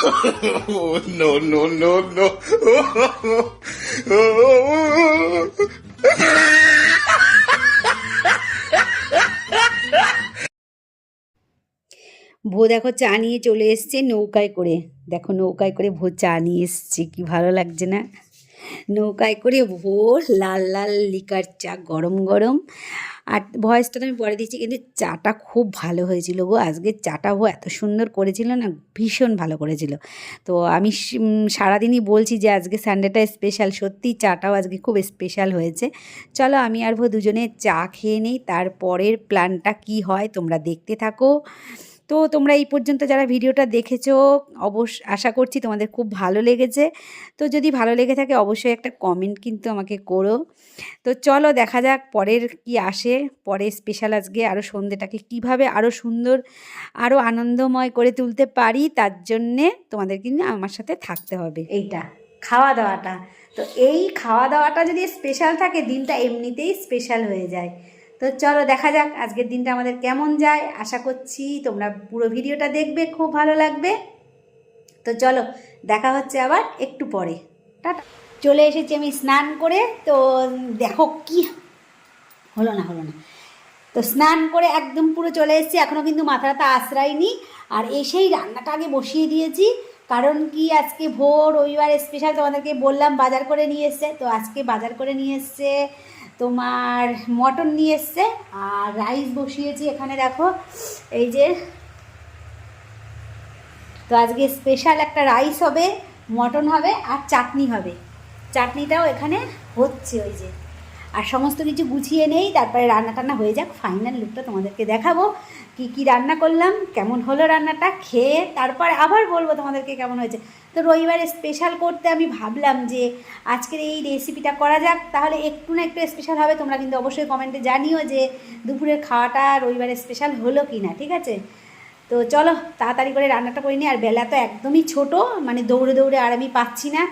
Oh, no, no, no, no. ভো দেখো চা নিয়ে চলে এসছে নৌকায় করে। দেখো নৌকায় করে ভো চা নিয়ে এসছে, কি ভালো লাগছে না? নৌকায় করে ভো লাল লাল লিকার চা গরম গরম। আর ভয়েসটা তো আমি পরে দিচ্ছি, কিন্তু চাটা খুব ভালো হয়েছিল গো। আজকে চাটা ভো এত সুন্দর করেছিল না, ভীষণ ভালো করেছিল। তো আমি সারাদিনই বলছি যে আজকে সানডেটা স্পেশাল, সত্যি চাটাও আজকে খুব স্পেশাল হয়েছে। চলো আমি আর ভো দুজনে চা খেয়ে নিই, তারপরের প্ল্যানটা কি হয় তোমরা দেখতে থাকো। তো তোমরা এই পর্যন্ত যারা ভিডিওটা দেখেছো আশা করছি তোমাদের খুব ভালো লেগেছে। তো যদি ভালো লেগে থাকে অবশ্যই একটা কমেন্ট কিন্তু আমাকে করো। তো চলো দেখা যাক পরের কি আসে, পরে স্পেশাল আজকে আরও সন্ধ্যেটাকে কিভাবে আরও সুন্দর আরও আনন্দময় করে তুলতে পারি, তার জন্যে তোমাদের কিন্তু আমার সাথে থাকতে হবে। এইটা খাওয়া দাওয়াটা, তো এই খাওয়া দাওয়াটা যদি স্পেশাল থাকে দিনটা এমনিতেই স্পেশাল হয়ে যায়। তো চলো দেখা যাক আজকের দিনটা আমাদের কেমন যায়। আশা করছি তোমরা পুরো ভিডিওটা দেখবে, খুব ভালো লাগবে। তো চলো দেখা হচ্ছে আবার একটু পরে। টাটা। চলে এসেছি আমি স্নান করে। তো দেখো কি হলো না। তো স্নান করে একদম পুরো চলে এসেছি, এখনও কিন্তু মাথাটা আশ্রায়নি। আর এসেই রান্নাটা আগে বসিয়ে দিয়েছি, কারণ কি আজকে ভোর রবিবার স্পেশাল, তোমাদেরকে বললাম বাজার করে নিয়ে এসছে। তো আজকে বাজার করে নিয়ে এসছে তোমার মটন নিয়ে এসছে, আর রাইস বসিয়েছি এখানে দেখো এই যে। তো আজকে স্পেশাল একটা রাইস হবে, মটন হবে আর চাটনি হবে। চাটনিটাও এখানে হচ্ছে ওই যে। আর সমস্ত কিছু গুছিয়ে নেই, তারপরে রান্না টান্না হয়ে যাক, ফাইনাল লুকটা তোমাদেরকে দেখাবো কি কি রান্না করলাম, কেমন হলো রান্নাটা, খেয়ে তারপর আবার বলবো তোমাদেরকে কেমন হয়েছে। তো রবিবারে স্পেশাল করতে আমি ভাবলাম যে আজকের এই রেসিপিটা করা যাক, তাহলে একটু না একটু স্পেশাল হবে। তোমরা কিন্তু অবশ্যই কমেন্টে জানিও যে দুপুরের খাওয়াটা রবিবারে স্পেশাল হলো কি না, ঠিক আছে? তো চলো তাড়াতাড়ি করে রান্নাটা করে নিই। আর বেলা তো একদমই ছোট, মানে দৌড়ে দৌড়ে আর আমি পাচ্ছি না।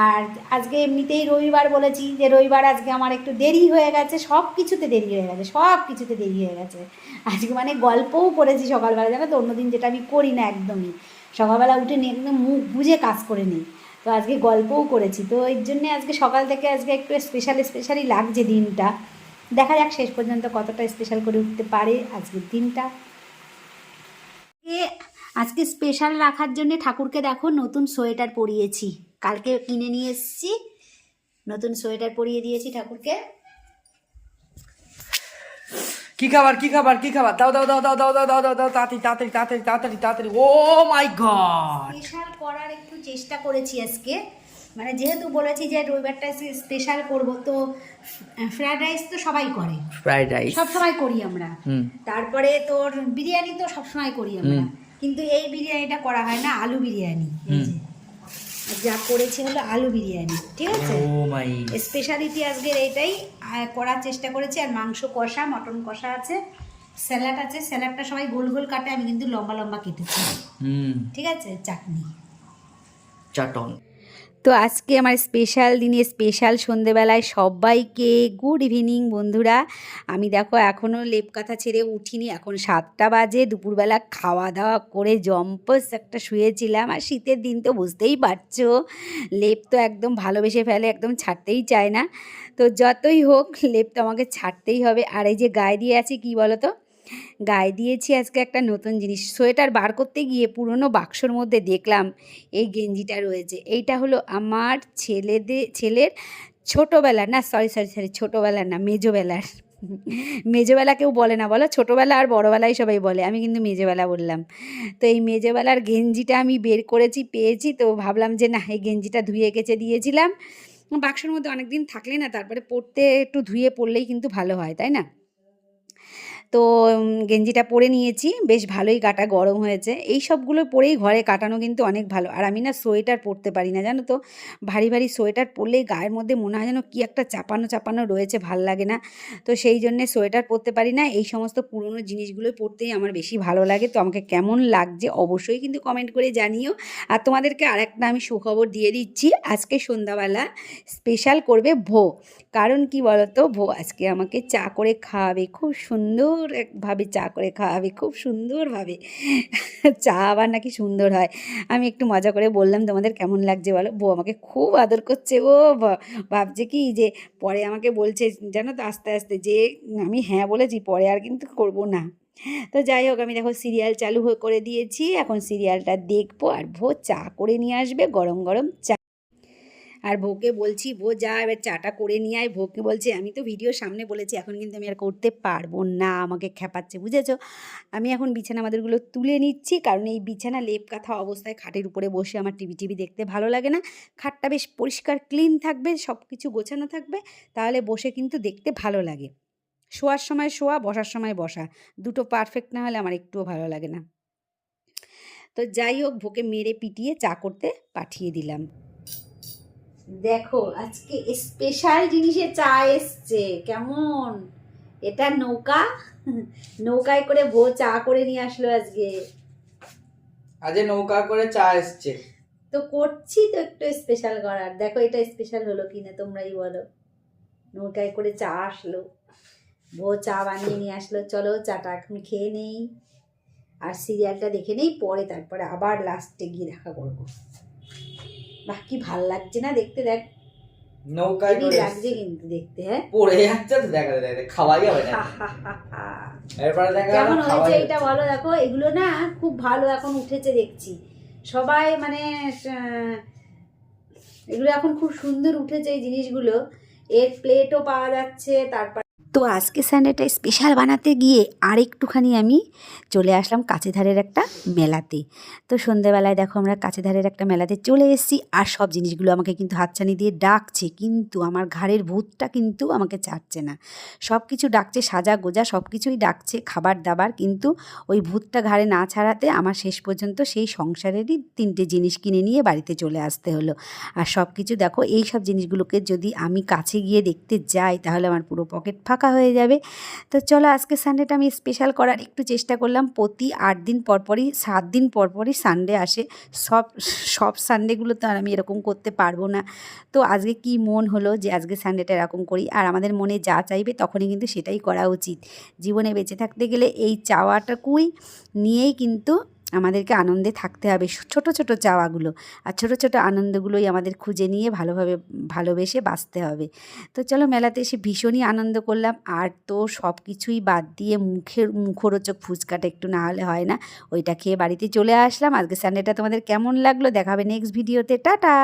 আর আজকে এমনিতেই রবিবার বলেছি যে রবিবার আজকে আমার একটু দেরি হয়ে গেছে, সব কিছুতে দেরি হয়ে গেছে। আজকে মানে গল্পও করেছি সকালবেলা, জানো তো, অন্যদিন যেটা আমি করি না একদমই। সকালবেলা উঠে নিয়ে একদম মুখ বুঝে কাজ করে নিই। তো আজকে গল্পও করেছি, তো এর জন্যে আজকে সকাল থেকে আজকে একটু স্পেশালি লাগছে দিনটা। দেখা যাক শেষ পর্যন্ত কতটা স্পেশাল করে উঠতে পারে আজকের দিনটা। আজকে স্পেশাল রাখার জন্য ঠাকুরকে দেখো নতুন সোয়েটার পরিয়েছি, কালকে কিনে নিয়ে এসেছি, নতুন সোয়েটার পরিয়ে দিয়েছি ঠাকুরকে। কি খাবার দাও দাও দাও দাও দাও দাও দাও দাও দাও তাড়াতাড়ি। ও মাই গড, স্পেশাল করার একটু চেষ্টা করেছি আজকে, মানে যেহেতু বলেছি যে রবিবারটা স্পেশাল করব, তো ফ্রায়েড রাইস তো সবাই করে, ফ্রাইড রাইস সব সময় করি আমরা। তারপরে তোর বিরিয়ানি তো সব সময় করি আমরা, কিন্তু এই বিরিয়ানিটা করা হয় না, আলু বিরিয়ানি। এই যে যা করেছি হলো আলু বিরিয়ানি, ঠিক আছে? ও মাই স্পেশালিটি আজকের এইটাই করার চেষ্টা করেছি। আর মাংস কষা, মটন কষা আছে, স্যালাড আছে। স্যালাডটা সবাই গোল গোল কাটে, আমি কিন্তু লম্বা লম্বা কেটেছি, ঠিক আছে? চাটনি, চাটন। তো আজকে আমার স্পেশাল দিনে স্পেশাল সন্ধেবেলায় সবাইকে গুড ইভিনিং বন্ধুরা। আমি দেখো এখনও লেপ কাঁথা ছেড়ে উঠিনি, এখন 7টা বাজে। দুপুরবেলা খাওয়া দাওয়া করে জম্পস একটা শুয়েছিলাম। আর শীতের দিন তো বুঝতেই পারছো, লেপ তো একদম ভালোবেসে ফেলে, একদম ছাড়তেই চায় না। তো যতই হোক লেপ তো আমাকে ছাড়তেই হবে। আর এই যে গায়ে দিয়ে আছি কি বলো তো, গায়ে দিয়েছি আজকে একটা নতুন জিনিস। সোয়েটার বার করতে গিয়ে পুরনো বাক্সর মধ্যে দেখলাম এই গেঞ্জিটা রয়েছে। এইটা হলো আমার ছেলের ছোটোবেলার, না সরি ছোটোবেলার না, মেজোবেলার। মেজোবেলা কেউ বলে না বলো, ছোটোবেলা আর বড়োবেলায় সবাই বলে, আমি কিন্তু মেজোবেলা বললাম। তো এই মেজোবেলার গেঞ্জিটা আমি বের করেছি, পেয়েছি। তো ভাবলাম যে না, এই গেঞ্জিটা ধুয়ে কেচে দিয়েছিলাম বাক্সর মধ্যে, অনেক দিন থাকলে না তারপরে পরতে একটু ধুয়ে পরলেই কিন্তু ভালো হয়, তাই না? তো গেঞ্জিটা পরে নিয়েছি, বেশ ভালোই গাটা গরম হয়েছে। এই সবগুলো পরেই ঘরে কাটানো কিন্তু অনেক ভালো। আর আমি না সোয়েটার পরতে পারি না, জানো তো, ভারী ভারী সোয়েটার পরলেই গায়ের মধ্যে মনে হয় যেন কী একটা চাপানো রয়েছে, ভাল লাগে না। তো সেই জন্যে সোয়েটার পরতে পারি না। এই সমস্ত পুরনো জিনিসগুলোই পরতেই আমার বেশি ভালো লাগে। তো আমাকে কেমন লাগছে অবশ্যই কিন্তু কমেন্ট করে জানিও। আর তোমাদেরকে আরেকটা আমি সুখবর দিয়ে দিচ্ছি, আজকে সন্ধ্যাবেলা স্পেশাল করবে ভো। কারণ কি বলতো, ভো আজকে আমাকে চা করে খাওয়াবে, খুব সুন্দর সুন্দরভাবে চা করে খাওয়াবে, খুব সুন্দরভাবে। চা আবার নাকি সুন্দর হয়। আমি একটু মজা করে বললাম, তোমাদের কেমন লাগছে বলো? বউ আমাকে খুব আদর করছে। ও ভাবছে কি যে পরে আমাকে বলছে জানো তো আস্তে আস্তে যে আমি হ্যাঁ বলেছি, পরে আর কিন্তু করব না। তো যাই হোক, আমি দেখো সিরিয়াল চালু করে দিয়েছি, এখন সিরিয়ালটা দেখবো আর বউ চা করে নিয়ে আসবে, গরম গরম চা। আর বউকে বলছি, বউ যা এবার চাটা করে নিয়ে আয়। বউকে বলছে আমি তো ভিডিওর সামনে বলেছি, এখন কিন্তু আমি আর করতে পারবো না, আমাকে খেপাচ্ছে, বুঝেছো? আমি এখন বিছানা আমাদেরগুলো তুলে নিচ্ছি, কারণ এই বিছানা লেপ কাঁথা অবস্থায় খাটের উপরে বসে আমার টিভি দেখতে ভালো লাগে না। খাটটা বেশ পরিষ্কার ক্লিন থাকবে, সব কিছু গোছানো থাকবে, তাহলে বসে কিন্তু দেখতে ভালো লাগে। শোয়ার সময় শোয়া, বসার সময় বসা, দুটো পারফেক্ট না হলে আমার একটুও ভালো লাগে না। তো যাই হোক, বউকে মেরে পিটিয়ে চা করতে পাঠিয়ে দিলাম। দেখো আজকে স্পেশাল জিনিসে চা এসছে, কেমন? এটা নৌকা, নৌকায় করে বউ চা করে নিয়ে আসলো আজকে। আজ নৌকা করে চা এসছে, তো করছি তো একটু স্পেশাল করার। দেখো এটা স্পেশাল হলো কিনা তোমরাই বলো। নৌকায় করে চা আসলো, বউ চা বানিয়ে নিয়ে আসলো। চলো চাটা এখন খেয়ে নেই আর সিরিয়ালটা দেখে নেই, পরে তারপরে আবার লাস্টে গিয়ে দেখা করবো। বাহ কি ভাল লাগছে না দেখতে, দেখ নৌকায় করে লাগছে কিন্তু দেখতে। হ্যাঁ পড়ে যাচ্ছে তো, দেখা খাওয়াই যাবে না। এরপরে দেখা কেমন হয়েছে এটা বলো। দেখো এগুলো না খুব ভালো এখন উঠেছে দেখছি, সবাই মানে এগুলো এখন খুব সুন্দর উঠেছে এই জিনিসগুলো। এর প্লেটও পাওয়া যাচ্ছে। তারপর তো আজকে সানডেটা স্পেশাল বানাতে গিয়ে আর একটুখানি আমি চলে আসলাম কাছেধারের একটা মেলাতে। তো সন্ধেবেলায় দেখো আমরা কাছেধারের একটা মেলাতে চলে এসেছি, আর সব জিনিসগুলো আমাকে কিন্তু হাতছানি দিয়ে ডাকছে, কিন্তু আমার ঘাড়ের ভূতটা কিন্তু আমাকে ছাড়ছে না। সব কিছু ডাকছে, সাজা গোজা সব কিছুই ডাকছে, খাবার দাবার, কিন্তু ওই ভূতটা ঘাড়ে না ছাড়াতে আমার শেষ পর্যন্ত সেই সংসারেরই 3টে জিনিস কিনে নিয়ে বাড়িতে চলে আসতে হলো। আর সব কিছু দেখো, এই সব জিনিসগুলোকে যদি আমি কাছে গিয়ে দেখতে যাই তাহলে আমার পুরো পকেট ফাঁকা হয়ে যাবে। তো চলো আজকে সানডেটা আমি স্পেশাল করার একটু চেষ্টা করলাম। প্রতি 8 দিন পরপরই 7 দিন পরপরই সানডে আসে, সব সানডেগুলো তো আর আমি এরকম করতে পারবো না। তো আজকে কি মন হলো যে আজকে সানডেটা এরকম করি, আর আমাদের মনে যা চাইবে তখনই কিন্তু সেটাই করা উচিত। জীবনে বেঁচে থাকতে গেলে এই চাওয়াটাকুই নিয়েই কিন্তু আমাদেরকে আনন্দে থাকতে হবে, ছোট ছোট চাওয়াগুলো আর ছোট ছোট আনন্দগুলোই আমাদের খুঁজে নিয়ে ভালোভাবে ভালোবেসে বাঁচতে হবে। তো চলো মেলাতে এসে ভীষণই আনন্দ করলাম, আর তো সব কিছুই বাদ দিয়ে মুখরোচক ফুচকাটা একটু না হলে হয় না, ওইটা খেয়ে বাড়িতে চলে আসলাম। আজকে সানডেটা তোমাদের কেমন লাগলো দেখাবে নেক্সট ভিডিওতে। টাটা।